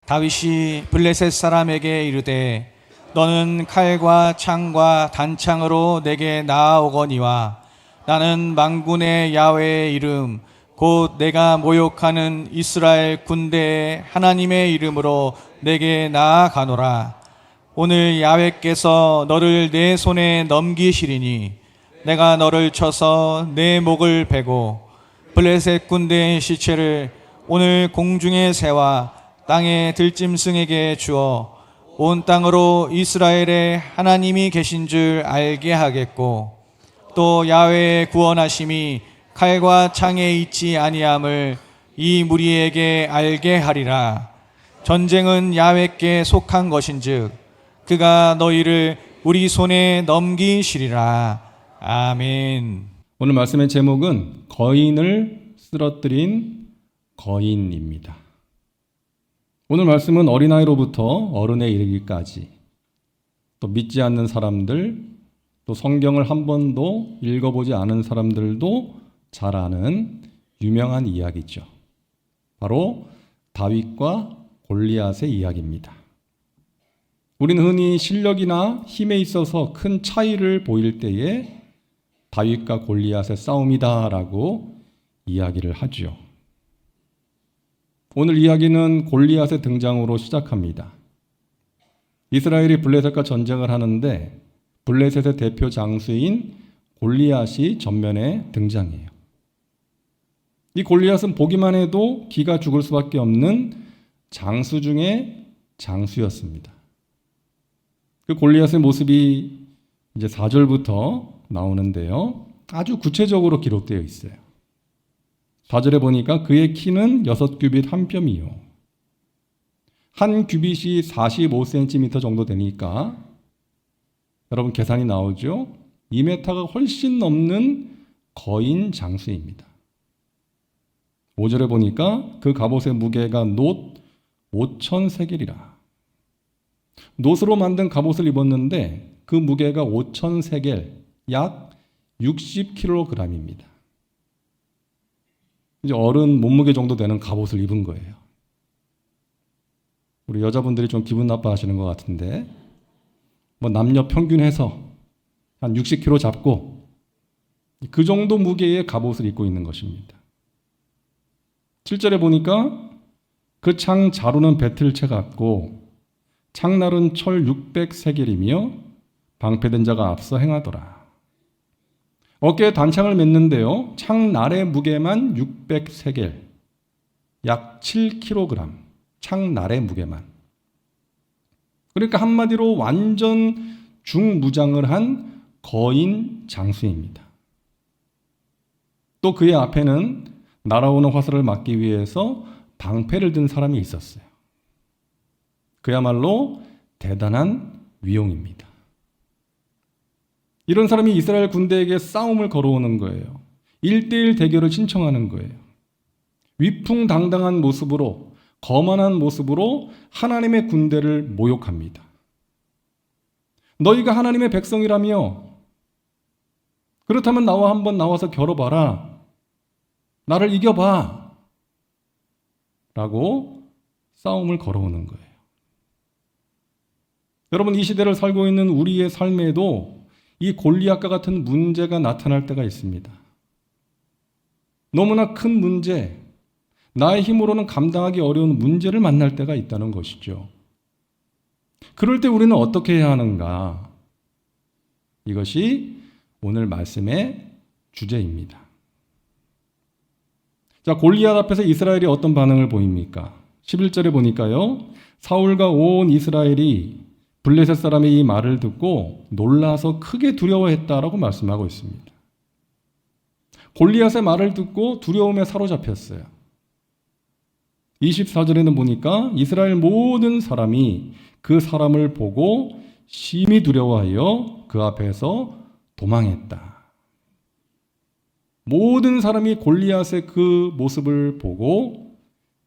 다윗이 블레셋 사람에게 이르되 너는 칼과 창과 단창으로 내게 나아오거니와 나는 만군의 야훼의 이름 곧 내가 모욕하는 이스라엘 군대의 하나님의 이름으로 내게 나아가노라. 오늘 야훼께서 너를 내 손에 넘기시리니 내가 너를 쳐서 내 목을 베고 블레셋 군대의 시체를 오늘 공중의 새와 땅의 들짐승에게 주어 온 땅으로 이스라엘의 하나님이 계신 줄 알게 하겠고 또 야훼의 구원하심이 칼과 창에 있지 아니함을 이 무리에게 알게 하리라. 전쟁은 야훼께 속한 것인즉 그가 너희를 우리 손에 넘기시리라. 아멘. 오늘 말씀의 제목은 거인을 쓰러뜨린 거인입니다. 오늘 말씀은 어린아이로부터 어른에 이르기까지 또 믿지 않는 사람들, 또 성경을 한 번도 읽어보지 않은 사람들도 잘 아는 유명한 이야기죠. 바로 다윗과 골리앗의 이야기입니다. 우리는 흔히 실력이나 힘에 있어서 큰 차이를 보일 때에 다윗과 골리앗의 싸움이다라고 이야기를 하죠. 오늘 이야기는 골리앗의 등장으로 시작합니다. 이스라엘이 블레셋과 전쟁을 하는데 블레셋의 대표 장수인 골리앗이 전면에 등장해요. 이 골리앗은 보기만 해도 기가 죽을 수밖에 없는 장수 중에 장수였습니다. 그 골리앗의 모습이 이제 4절부터 나오는데요. 아주 구체적으로 기록되어 있어요. 4절에 보니까 그의 키는 6규빗 1뼘이요. 한 규빗이 45cm 정도 되니까 여러분 계산이 나오죠? 2m가 훨씬 넘는 거인 장수입니다. 5절에 보니까 그 갑옷의 무게가 놋 5,000세겔이라. 놋으로 만든 갑옷을 입었는데 그 무게가 5,000세겔, 약 60kg입니다. 이제 어른 몸무게 정도 되는 갑옷을 입은 거예요. 우리 여자분들이 좀 기분 나빠하시는 것 같은데 뭐 남녀 평균해서 한 60kg 잡고 그 정도 무게의 갑옷을 입고 있는 것입니다. 7절에 보니까 그 창 자루는 배틀채 같고 창날은 철 600세겔이며 방패된 자가 앞서 행하더라. 어깨에 단창을 맸는데요. 창날의 무게만 600세겔, 약 7kg, 창날의 무게만. 그러니까 한마디로 완전 중무장을 한 거인 장수입니다. 또 그의 앞에는 날아오는 화살을 막기 위해서 방패를 든 사람이 있었어요. 그야말로 대단한 위용입니다. 이런 사람이 이스라엘 군대에게 싸움을 걸어오는 거예요. 1대1 대결을 신청하는 거예요. 위풍당당한 모습으로, 거만한 모습으로 하나님의 군대를 모욕합니다. 너희가 하나님의 백성이라며 그렇다면 나와 한번 나와서 겨뤄봐라. 나를 이겨봐. 라고 싸움을 걸어오는 거예요. 여러분, 이 시대를 살고 있는 우리의 삶에도 이 골리앗과 같은 문제가 나타날 때가 있습니다. 너무나 큰 문제, 나의 힘으로는 감당하기 어려운 문제를 만날 때가 있다는 것이죠. 그럴 때 우리는 어떻게 해야 하는가? 이것이 오늘 말씀의 주제입니다. 자, 골리앗 앞에서 이스라엘이 어떤 반응을 보입니까? 11절에 보니까요. 사울과 온 이스라엘이 블레셋 사람의 이 말을 듣고 놀라서 크게 두려워했다라고 말씀하고 있습니다. 골리앗의 말을 듣고 두려움에 사로잡혔어요. 24절에는 보니까 이스라엘 모든 사람이 그 사람을 보고 심히 두려워하여 그 앞에서 도망했다. 모든 사람이 골리앗의 그 모습을 보고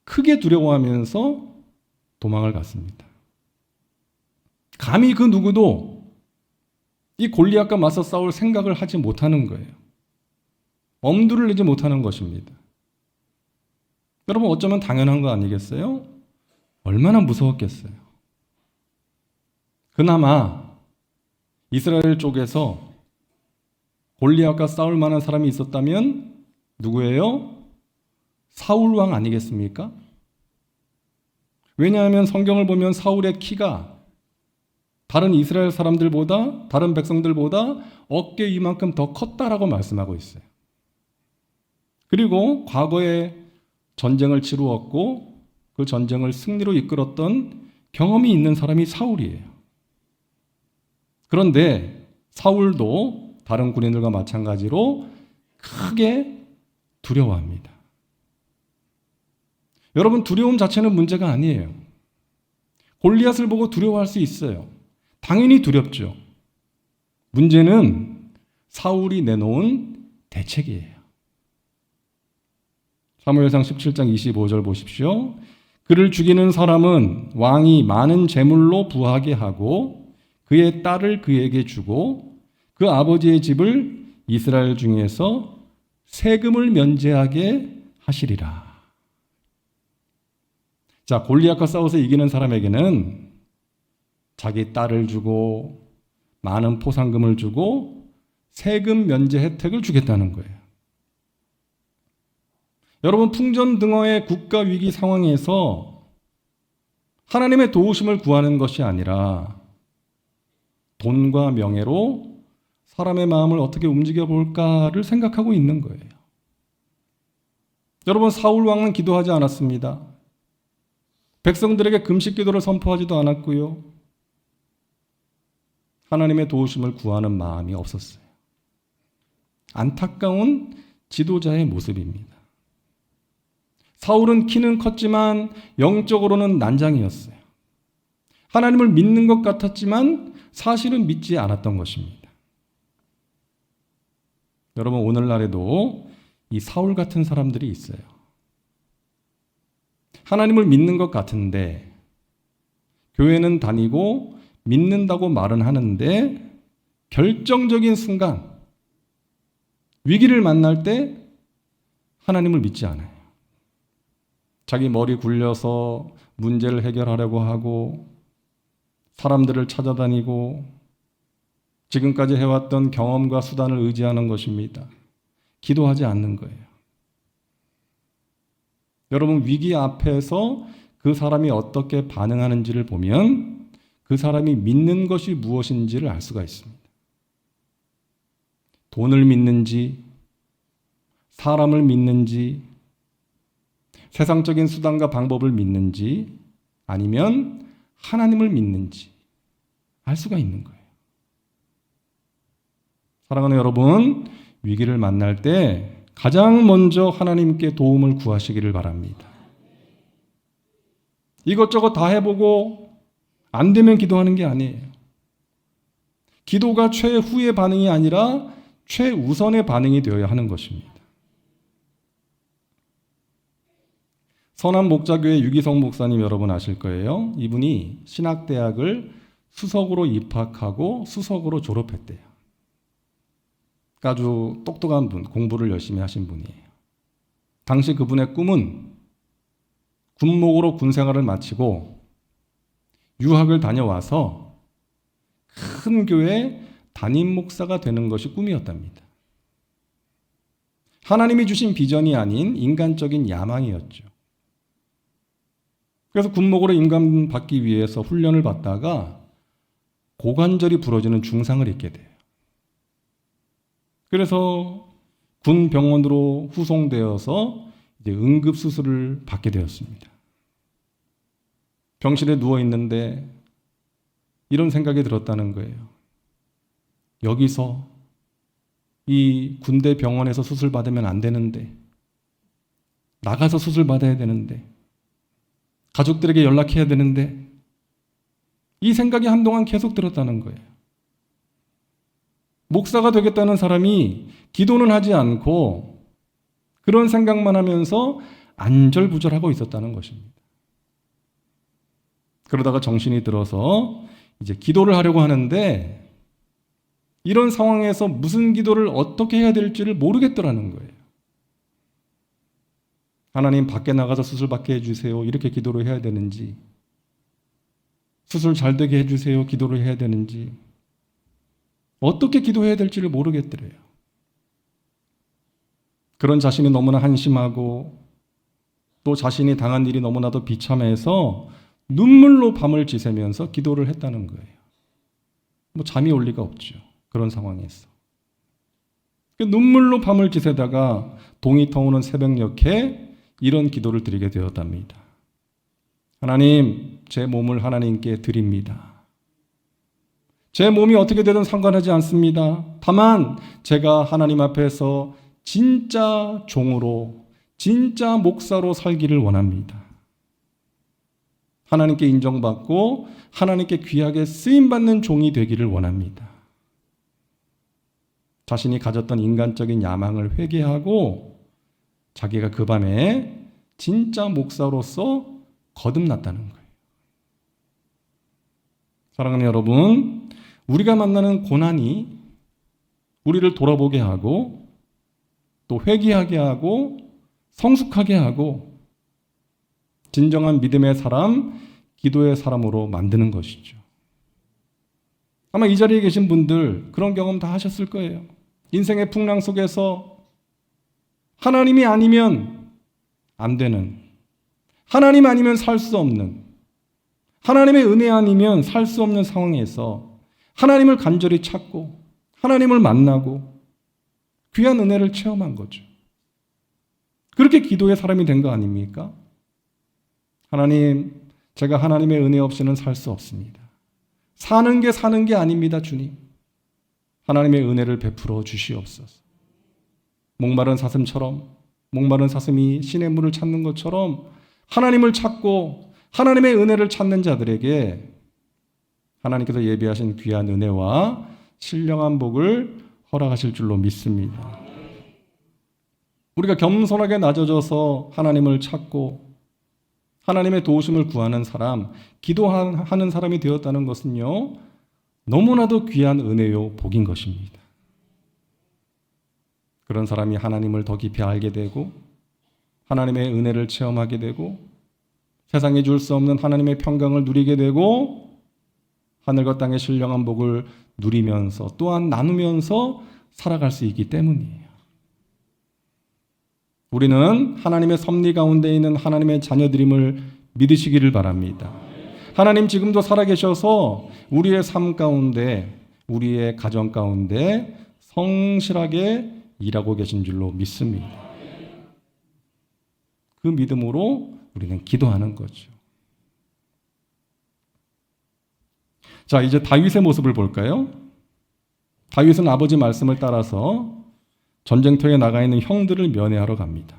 크게 두려워하면서 도망을 갔습니다. 감히 그 누구도 이 골리앗과 맞서 싸울 생각을 하지 못하는 거예요. 엄두를 내지 못하는 것입니다. 여러분, 어쩌면 당연한 거 아니겠어요? 얼마나 무서웠겠어요. 그나마 이스라엘 쪽에서 골리앗과 싸울 만한 사람이 있었다면 누구예요? 사울 왕 아니겠습니까? 왜냐하면 성경을 보면 사울의 키가 다른 이스라엘 사람들보다, 다른 백성들보다 어깨 이만큼 더 컸다라고 말씀하고 있어요. 그리고 과거에 전쟁을 치루었고 그 전쟁을 승리로 이끌었던 경험이 있는 사람이 사울이에요. 그런데 사울도 다른 군인들과 마찬가지로 크게 두려워합니다. 여러분, 두려움 자체는 문제가 아니에요. 골리앗을 보고 두려워할 수 있어요. 당연히 두렵죠. 문제는 사울이 내놓은 대책이에요. 사무엘상 17장 25절 보십시오. 그를 죽이는 사람은 왕이 많은 재물로 부하게 하고 그의 딸을 그에게 주고 그 아버지의 집을 이스라엘 중에서 세금을 면제하게 하시리라. 자, 골리앗과 싸워서 이기는 사람에게는 자기 딸을 주고 많은 포상금을 주고 세금 면제 혜택을 주겠다는 거예요. 여러분, 풍전등화의 국가 위기 상황에서 하나님의 도우심을 구하는 것이 아니라 돈과 명예로 사람의 마음을 어떻게 움직여 볼까를 생각하고 있는 거예요. 여러분, 사울 왕은 기도하지 않았습니다. 백성들에게 금식 기도를 선포하지도 않았고요. 하나님의 도우심을 구하는 마음이 없었어요. 안타까운 지도자의 모습입니다. 사울은 키는 컸지만 영적으로는 난장이었어요. 하나님을 믿는 것 같았지만 사실은 믿지 않았던 것입니다. 여러분, 오늘날에도 이 사울 같은 사람들이 있어요. 하나님을 믿는 것 같은데 교회는 다니고 믿는다고 말은 하는데 결정적인 순간 위기를 만날 때 하나님을 믿지 않아요. 자기 머리 굴려서 문제를 해결하려고 하고 사람들을 찾아다니고 지금까지 해왔던 경험과 수단을 의지하는 것입니다. 기도하지 않는 거예요. 여러분, 위기 앞에서 그 사람이 어떻게 반응하는지를 보면 그 사람이 믿는 것이 무엇인지를 알 수가 있습니다. 돈을 믿는지, 사람을 믿는지, 세상적인 수단과 방법을 믿는지, 아니면 하나님을 믿는지 알 수가 있는 거예요. 사랑하는 여러분, 위기를 만날 때 가장 먼저 하나님께 도움을 구하시기를 바랍니다. 이것저것 다 해보고 안 되면 기도하는 게 아니에요. 기도가 최후의 반응이 아니라 최우선의 반응이 되어야 하는 것입니다. 선한 목자교회 유기성 목사님 여러분 아실 거예요. 이분이 신학대학을 수석으로 입학하고 수석으로 졸업했대요. 아주 똑똑한 분, 공부를 열심히 하신 분이에요. 당시 그분의 꿈은 군목으로 군생활을 마치고 유학을 다녀와서 큰 교회 담임 목사가 되는 것이 꿈이었답니다. 하나님이 주신 비전이 아닌 인간적인 야망이었죠. 그래서 군목으로 임관받기 위해서 훈련을 받다가 고관절이 부러지는 중상을 입게 돼요. 그래서 군 병원으로 후송되어서 이제 응급 수술을 받게 되었습니다. 병실에 누워 있는데 이런 생각이 들었다는 거예요. 여기서 이 군대 병원에서 수술 받으면 안 되는데, 나가서 수술 받아야 되는데, 가족들에게 연락해야 되는데, 이 생각이 한동안 계속 들었다는 거예요. 목사가 되겠다는 사람이 기도는 하지 않고 그런 생각만 하면서 안절부절하고 있었다는 것입니다. 그러다가 정신이 들어서 이제 기도를 하려고 하는데 이런 상황에서 무슨 기도를 어떻게 해야 될지를 모르겠더라는 거예요. 하나님, 밖에 나가서 수술 받게 해주세요, 이렇게 기도를 해야 되는지, 수술 잘 되게 해주세요. 기도를 해야 되는지, 어떻게 기도해야 될지를 모르겠더래요. 그런 자신이 너무나 한심하고 또 자신이 당한 일이 너무나도 비참해서 눈물로 밤을 지새면서 기도를 했다는 거예요. 뭐 잠이 올 리가 없죠. 그런 상황에서. 눈물로 밤을 지새다가 동이 터오는 새벽녘에 이런 기도를 드리게 되었답니다. 하나님, 제 몸을 하나님께 드립니다. 제 몸이 어떻게 되든 상관하지 않습니다. 다만 제가 하나님 앞에서 진짜 종으로, 진짜 목사로 살기를 원합니다. 하나님께 인정받고 하나님께 귀하게 쓰임받는 종이 되기를 원합니다. 자신이 가졌던 인간적인 야망을 회개하고 자기가 그 밤에 진짜 목사로서 거듭났다는 거예요. 사랑하는 여러분, 우리가 만나는 고난이 우리를 돌아보게 하고 또 회개하게 하고 성숙하게 하고 진정한 믿음의 사람, 기도의 사람으로 만드는 것이죠. 아마 이 자리에 계신 분들 그런 경험 다 하셨을 거예요. 인생의 풍랑 속에서 하나님이 아니면 안 되는, 하나님 아니면 살 수 없는, 하나님의 은혜 아니면 살 수 없는 상황에서 하나님을 간절히 찾고 하나님을 만나고 귀한 은혜를 체험한 거죠. 그렇게 기도의 사람이 된 거 아닙니까? 하나님, 제가 하나님의 은혜 없이는 살 수 없습니다. 사는 게 아닙니다, 주님. 하나님의 은혜를 베풀어 주시옵소서. 목마른 사슴처럼, 목마른 사슴이 신의 물을 찾는 것처럼 하나님을 찾고 하나님의 은혜를 찾는 자들에게 하나님께서 예비하신 귀한 은혜와 신령한 복을 허락하실 줄로 믿습니다. 우리가 겸손하게 낮아져서 하나님을 찾고 하나님의 도우심을 구하는 사람, 기도하는 사람이 되었다는 것은요, 너무나도 귀한 은혜요 복인 것입니다. 그런 사람이 하나님을 더 깊이 알게 되고 하나님의 은혜를 체험하게 되고 세상에 줄 수 없는 하나님의 평강을 누리게 되고 하늘과 땅의 신령한 복을 누리면서 또한 나누면서 살아갈 수 있기 때문이에요. 우리는 하나님의 섭리 가운데 있는 하나님의 자녀들임을 믿으시기를 바랍니다. 하나님 지금도 살아계셔서 우리의 삶 가운데, 우리의 가정 가운데 성실하게 일하고 계신 줄로 믿습니다. 그 믿음으로 우리는 기도하는 거죠. 자, 이제 다윗의 모습을 볼까요? 다윗은 아버지 말씀을 따라서 전쟁터에 나가 있는 형들을 면회하러 갑니다.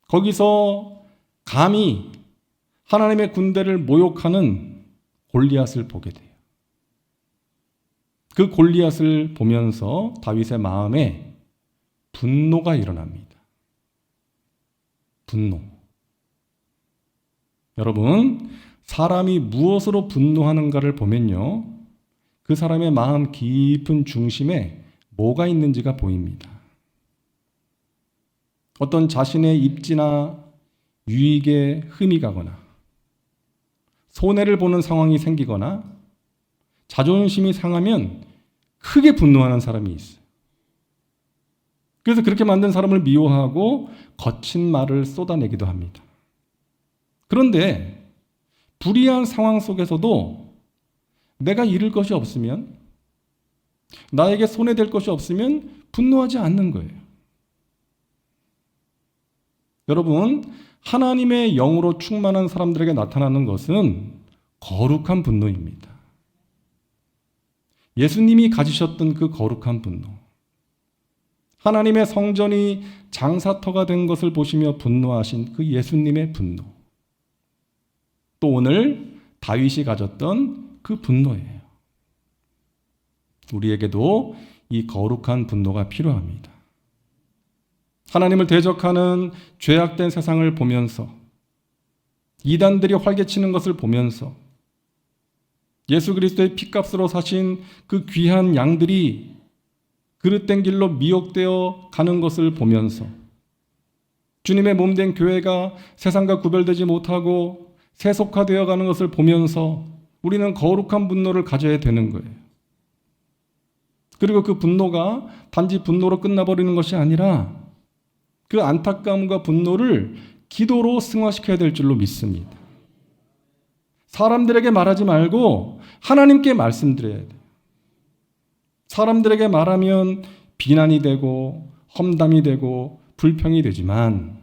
거기서 감히 하나님의 군대를 모욕하는 골리앗을 보게 돼요. 그 골리앗을 보면서 다윗의 마음에 분노가 일어납니다. 분노. 여러분, 사람이 무엇으로 분노하는가를 보면요, 그 사람의 마음 깊은 중심에 뭐가 있는지가 보입니다. 어떤 자신의 입지나 유익에 흠이 가거나 손해를 보는 상황이 생기거나 자존심이 상하면 크게 분노하는 사람이 있어요. 그래서 그렇게 만든 사람을 미워하고 거친 말을 쏟아내기도 합니다. 그런데 불이한 상황 속에서도 내가 잃을 것이 없으면, 나에게 손해될 것이 없으면 분노하지 않는 거예요. 여러분, 하나님의 영으로 충만한 사람들에게 나타나는 것은 거룩한 분노입니다. 예수님이 가지셨던 그 거룩한 분노, 하나님의 성전이 장사터가 된 것을 보시며 분노하신 그 예수님의 분노, 또 오늘 다윗이 가졌던 그 분노예요. 우리에게도 이 거룩한 분노가 필요합니다. 하나님을 대적하는 죄악된 세상을 보면서, 이단들이 활개치는 것을 보면서, 예수 그리스도의 피값으로 사신 그 귀한 양들이 그릇된 길로 미혹되어 가는 것을 보면서, 주님의 몸된 교회가 세상과 구별되지 못하고 세속화되어 가는 것을 보면서 우리는 거룩한 분노를 가져야 되는 거예요. 그리고 그 분노가 단지 분노로 끝나버리는 것이 아니라 그 안타까움과 분노를 기도로 승화시켜야 될 줄로 믿습니다. 사람들에게 말하지 말고 하나님께 말씀드려야 돼요. 사람들에게 말하면 비난이 되고 험담이 되고 불평이 되지만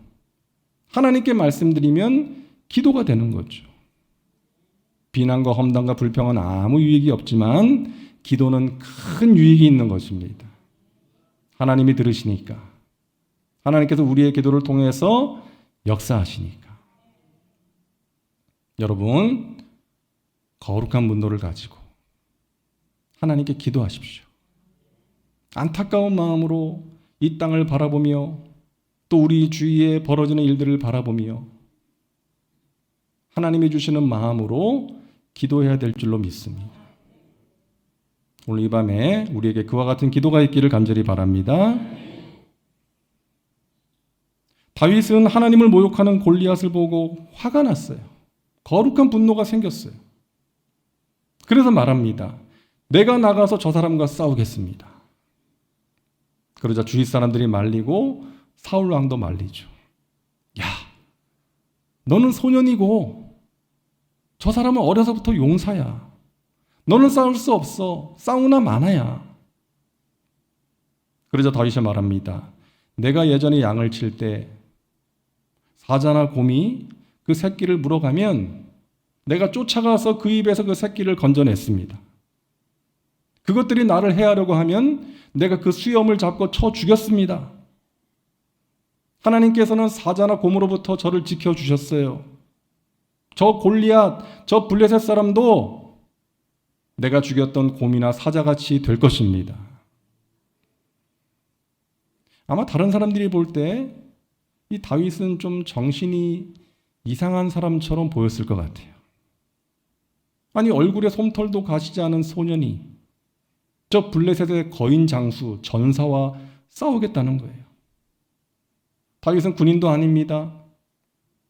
하나님께 말씀드리면 기도가 되는 거죠. 비난과 험담과 불평은 아무 유익이 없지만 기도는 큰 유익이 있는 것입니다. 하나님이 들으시니까. 하나님께서 우리의 기도를 통해서 역사하시니까. 여러분, 거룩한 분노를 가지고 하나님께 기도하십시오. 안타까운 마음으로 이 땅을 바라보며 또 우리 주위에 벌어지는 일들을 바라보며 하나님이 주시는 마음으로 기도해야 될 줄로 믿습니다. 오늘 이 밤에 우리에게 그와 같은 기도가 있기를 간절히 바랍니다. 다윗은 하나님을 모욕하는 골리앗을 보고 화가 났어요. 거룩한 분노가 생겼어요. 그래서 말합니다. 내가 나가서 저 사람과 싸우겠습니다. 그러자 주위 사람들이 말리고 사울 왕도 말리죠. 야, 너는 소년이고 저 사람은 어려서부터 용사야. 너는 싸울 수 없어. 싸우나 마나야. 그러자 다윗이 말합니다. 내가 예전에 양을 칠 때 사자나 곰이 그 새끼를 물어가면 내가 쫓아가서 그 입에서 그 새끼를 건져냈습니다. 그것들이 나를 해하려고 하면 내가 그 수염을 잡고 쳐 죽였습니다. 하나님께서는 사자나 곰으로부터 저를 지켜주셨어요. 저 골리앗, 저 블레셋 사람도 내가 죽였던 곰이나 사자같이 될 것입니다. 아마 다른 사람들이 볼 때 이 다윗은 좀 정신이 이상한 사람처럼 보였을 것 같아요. 아니, 얼굴에 솜털도 가시지 않은 소년이 저 블레셋의 거인 장수 전사와 싸우겠다는 거예요. 다윗은 군인도 아닙니다.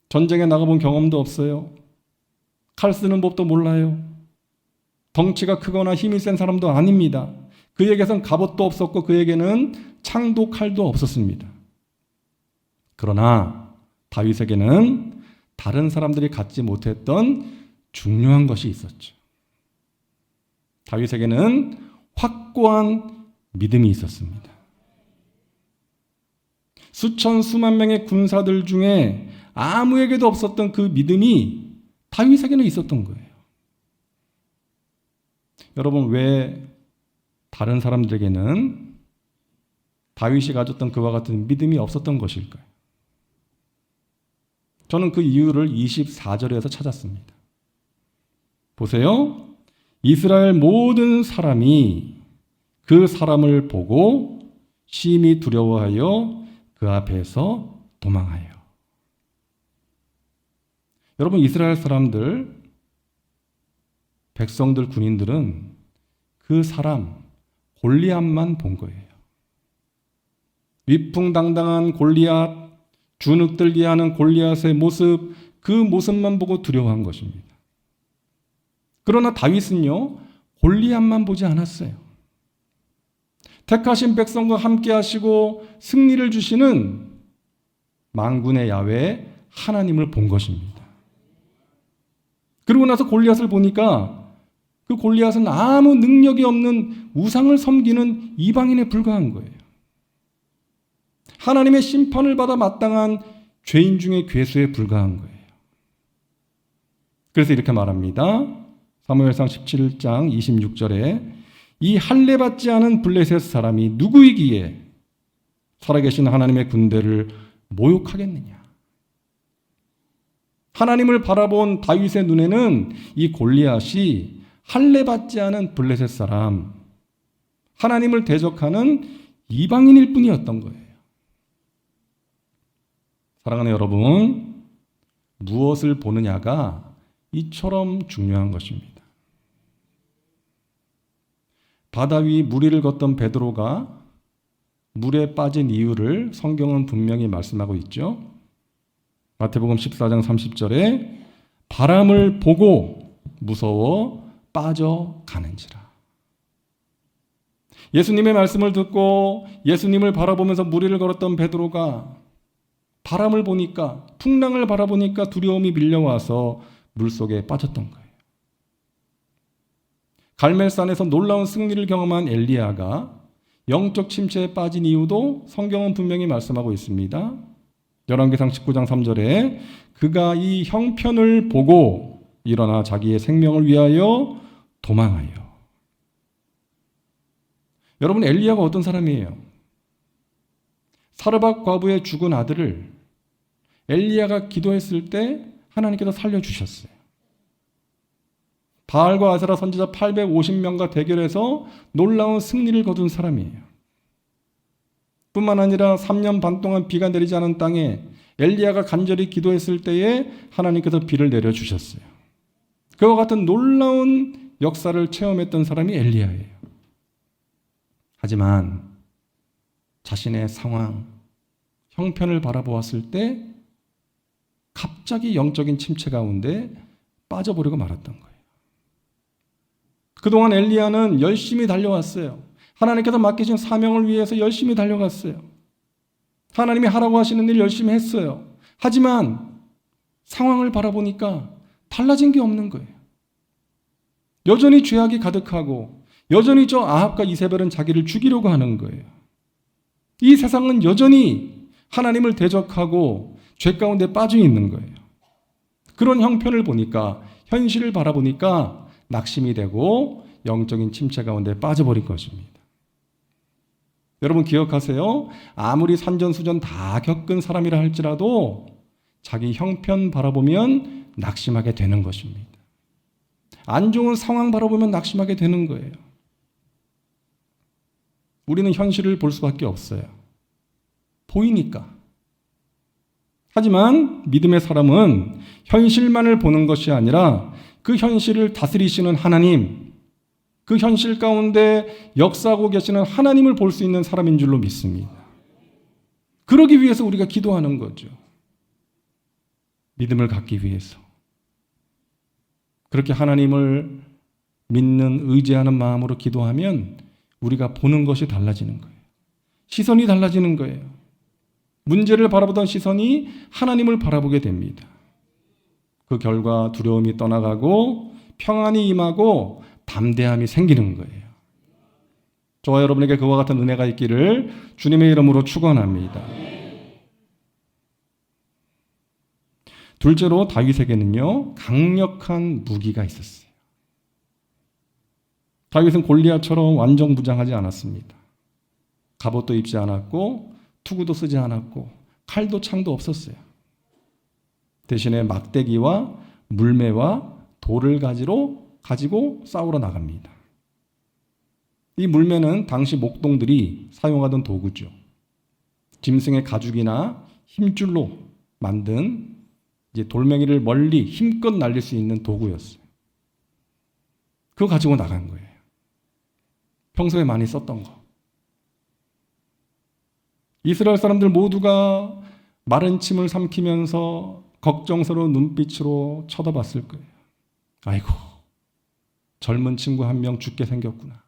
전쟁에 나가본 경험도 없어요. 칼 쓰는 법도 몰라요. 덩치가 크거나 힘이 센 사람도 아닙니다. 그에게선 갑옷도 없었고 그에게는 창도 칼도 없었습니다. 그러나 다윗에게는 다른 사람들이 갖지 못했던 중요한 것이 있었죠. 다윗에게는 확고한 믿음이 있었습니다. 수천 수만 명의 군사들 중에 아무에게도 없었던 그 믿음이 다윗에게는 있었던 거예요. 여러분, 왜 다른 사람들에게는 다윗이 가졌던 그와 같은 믿음이 없었던 것일까요? 저는 그 이유를 24절에서 찾았습니다. 보세요. 이스라엘 모든 사람이 그 사람을 보고 심히 두려워하여 그 앞에서 도망하여. 여러분, 이스라엘 사람들, 백성들, 군인들은 그 사람 골리앗만 본 거예요. 위풍당당한 골리앗, 주눅들게 하는 골리앗의 모습, 그 모습만 보고 두려워한 것입니다. 그러나 다윗은요, 골리앗만 보지 않았어요. 택하신 백성과 함께 하시고 승리를 주시는 만군의 야훼 하나님을 본 것입니다. 그러고 나서 골리앗을 보니까 그 골리앗은 아무 능력이 없는 우상을 섬기는 이방인에 불과한 거예요. 하나님의 심판을 받아 마땅한 죄인 중에 괴수에 불과한 거예요. 그래서 이렇게 말합니다. 사무엘상 17장 26절에 이 할례받지 않은 블레셋 사람이 누구이기에 살아계신 하나님의 군대를 모욕하겠느냐. 하나님을 바라본 다윗의 눈에는 이 골리앗이 할례받지 않은 블레셋 사람, 하나님을 대적하는 이방인일 뿐이었던 거예요. 사랑하는 여러분, 무엇을 보느냐가 이처럼 중요한 것입니다. 바다 위 무리를 걷던 베드로가 물에 빠진 이유를 성경은 분명히 말씀하고 있죠. 마태복음 14장 30절에 바람을 보고 무서워 빠져가는지라. 예수님의 말씀을 듣고 예수님을 바라보면서 무리를 걸었던 베드로가 바람을 보니까, 풍랑을 바라보니까 두려움이 밀려와서 물속에 빠졌던 거예요. 갈멜산에서 놀라운 승리를 경험한 엘리야가 영적 침체에 빠진 이유도 성경은 분명히 말씀하고 있습니다. 열왕기상 19장 3절에 그가 이 형편을 보고 일어나 자기의 생명을 위하여 도망하여. 여러분, 엘리야가 어떤 사람이에요? 사르밧 과부의 죽은 아들을 엘리야가 기도했을 때 하나님께서 살려주셨어요. 바알과 아세라 선지자 850명과 대결해서 놀라운 승리를 거둔 사람이에요. 뿐만 아니라 3년 반 동안 비가 내리지 않은 땅에 엘리야가 간절히 기도했을 때에 하나님께서 비를 내려주셨어요. 그와 같은 놀라운 역사를 체험했던 사람이 엘리야예요. 하지만 자신의 상황, 형편을 바라보았을 때 갑자기 영적인 침체 가운데 빠져버리고 말았던 거예요. 그동안 엘리야는 열심히 달려왔어요. 하나님께서 맡기신 사명을 위해서 열심히 달려갔어요. 하나님이 하라고 하시는 일 열심히 했어요. 하지만 상황을 바라보니까 달라진 게 없는 거예요. 여전히 죄악이 가득하고 여전히 저 아합과 이세벨은 자기를 죽이려고 하는 거예요. 이 세상은 여전히 하나님을 대적하고 죄 가운데 빠져 있는 거예요. 그런 형편을 보니까, 현실을 바라보니까 낙심이 되고 영적인 침체 가운데 빠져버린 것입니다. 여러분 기억하세요. 아무리 산전수전 다 겪은 사람이라 할지라도 자기 형편 바라보면 낙심하게 되는 것입니다. 안 좋은 상황 바라보면 낙심하게 되는 거예요. 우리는 현실을 볼 수밖에 없어요. 보이니까. 하지만 믿음의 사람은 현실만을 보는 것이 아니라 그 현실을 다스리시는 하나님, 그 현실 가운데 역사하고 계시는 하나님을 볼 수 있는 사람인 줄로 믿습니다. 그러기 위해서 우리가 기도하는 거죠. 믿음을 갖기 위해서. 그렇게 하나님을 믿는, 의지하는 마음으로 기도하면 우리가 보는 것이 달라지는 거예요. 시선이 달라지는 거예요. 문제를 바라보던 시선이 하나님을 바라보게 됩니다. 그 결과 두려움이 떠나가고 평안이 임하고 담대함이 생기는 거예요. 저와 여러분에게 그와 같은 은혜가 있기를 주님의 이름으로 축원합니다. 둘째로 다윗에게는요, 강력한 무기가 있었어요. 다윗은 골리앗처럼 완전무장하지 않았습니다. 갑옷도 입지 않았고 투구도 쓰지 않았고 칼도 창도 없었어요. 대신에 막대기와 물매와 돌을 가지고 싸우러 나갑니다. 이 물매는 당시 목동들이 사용하던 도구죠. 짐승의 가죽이나 힘줄로 만든 이제 돌멩이를 멀리 힘껏 날릴 수 있는 도구였어요. 그거 가지고 나간 거예요. 평소에 많이 썼던 거. 이스라엘 사람들 모두가 마른 침을 삼키면서 걱정스러운 눈빛으로 쳐다봤을 거예요. 아이고, 젊은 친구 한 명 죽게 생겼구나.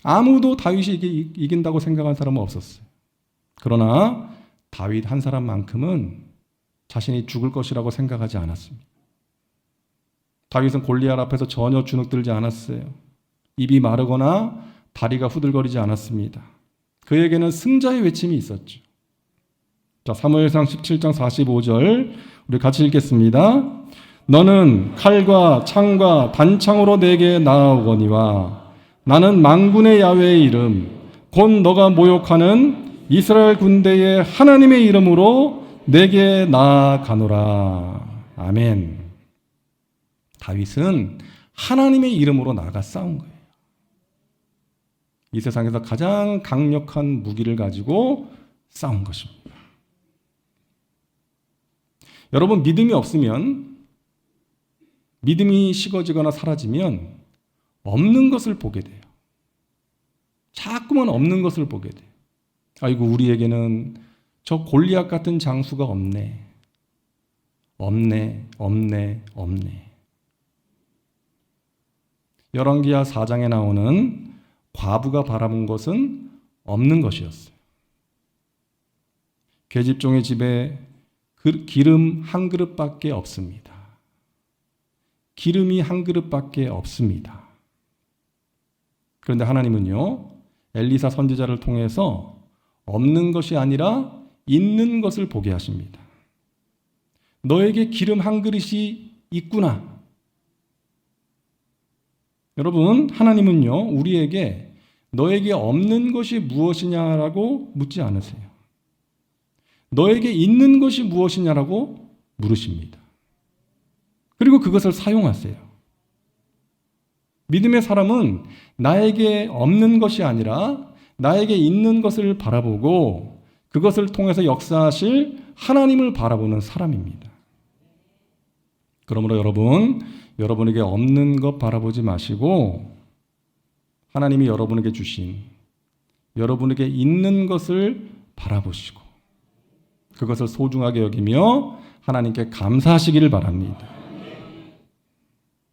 아무도 다윗이 이긴다고 생각한 사람은 없었어요. 그러나 다윗 한 사람만큼은 자신이 죽을 것이라고 생각하지 않았습니다. 다윗은 골리앗 앞에서 전혀 주눅들지 않았어요. 입이 마르거나 다리가 후들거리지 않았습니다. 그에게는 승자의 외침이 있었죠. 자, 사무엘상 17장 45절 우리 같이 읽겠습니다. 너는 칼과 창과 단창으로 내게 나아오거니와 나는 만군의 야훼의 이름 곧 너가 모욕하는 이스라엘 군대의 하나님의 이름으로 내게 나아가노라. 아멘. 다윗은 하나님의 이름으로 나아가 싸운 거예요. 이 세상에서 가장 강력한 무기를 가지고 싸운 것입니다. 여러분, 믿음이 없으면, 믿음이 식어지거나 사라지면 없는 것을 보게 돼요. 자꾸만 없는 것을 보게 돼요. 아이고, 우리에게는 저 골리앗 같은 장수가 없네. 없네, 없네, 없네. 열왕기하 4장에 나오는 과부가 바라본 것은 없는 것이었어요. 계집종의 집에 기름 한 그릇밖에 없습니다. 기름이 한 그릇밖에 없습니다. 그런데 하나님은요, 엘리사 선지자를 통해서 없는 것이 아니라 있는 것을 보게 하십니다. 너에게 기름 한 그릇이 있구나. 여러분, 하나님은요, 우리에게 너에게 없는 것이 무엇이냐라고 묻지 않으세요. 너에게 있는 것이 무엇이냐라고 물으십니다. 그리고 그것을 사용하세요. 믿음의 사람은 나에게 없는 것이 아니라 나에게 있는 것을 바라보고 그것을 통해서 역사하실 하나님을 바라보는 사람입니다. 그러므로 여러분에게 없는 것 바라보지 마시고 하나님이 여러분에게 주신 여러분에게 있는 것을 바라보시고 그것을 소중하게 여기며 하나님께 감사하시기를 바랍니다.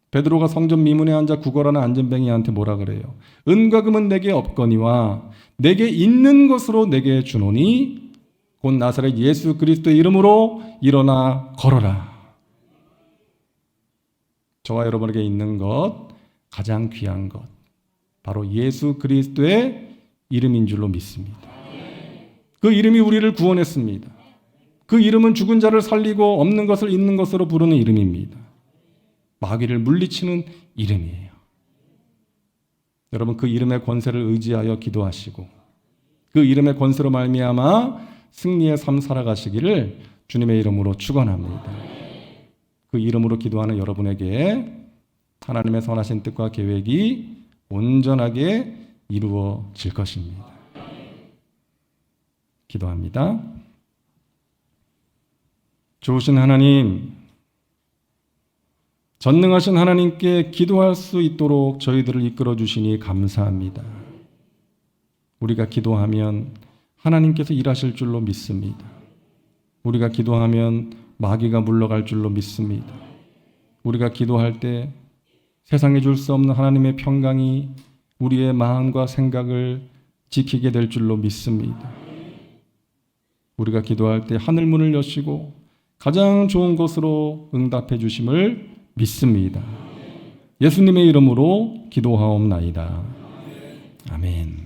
베드로가 성전 미문에 앉아 구걸하는 안전뱅이한테 뭐라 그래요? 은과 금은 내게 없거니와 내게 있는 것으로 내게 주노니 곧 나사렛 예수 그리스도의 이름으로 일어나 걸어라. 저와 여러분에게 있는 것, 가장 귀한 것, 바로 예수 그리스도의 이름인 줄로 믿습니다. 그 이름이 우리를 구원했습니다. 그 이름은 죽은 자를 살리고 없는 것을 있는 것으로 부르는 이름입니다. 마귀를 물리치는 이름이에요. 여러분, 그 이름의 권세를 의지하여 기도하시고 그 이름의 권세로 말미암아 승리의 삶 살아가시기를 주님의 이름으로 축원합니다. 그 이름으로 기도하는 여러분에게 하나님의 선하신 뜻과 계획이 온전하게 이루어질 것입니다. 기도합니다. 좋으신 하나님, 전능하신 하나님께 기도할 수 있도록 저희들을 이끌어 주시니 감사합니다. 우리가 기도하면 하나님께서 일하실 줄로 믿습니다. 우리가 기도하면 마귀가 물러갈 줄로 믿습니다. 우리가 기도할 때 세상에 줄 수 없는 하나님의 평강이 우리의 마음과 생각을 지키게 될 줄로 믿습니다. 우리가 기도할 때 하늘문을 여시고 가장 좋은 것으로 응답해 주심을 믿습니다. 예수님의 이름으로 기도하옵나이다. 아멘.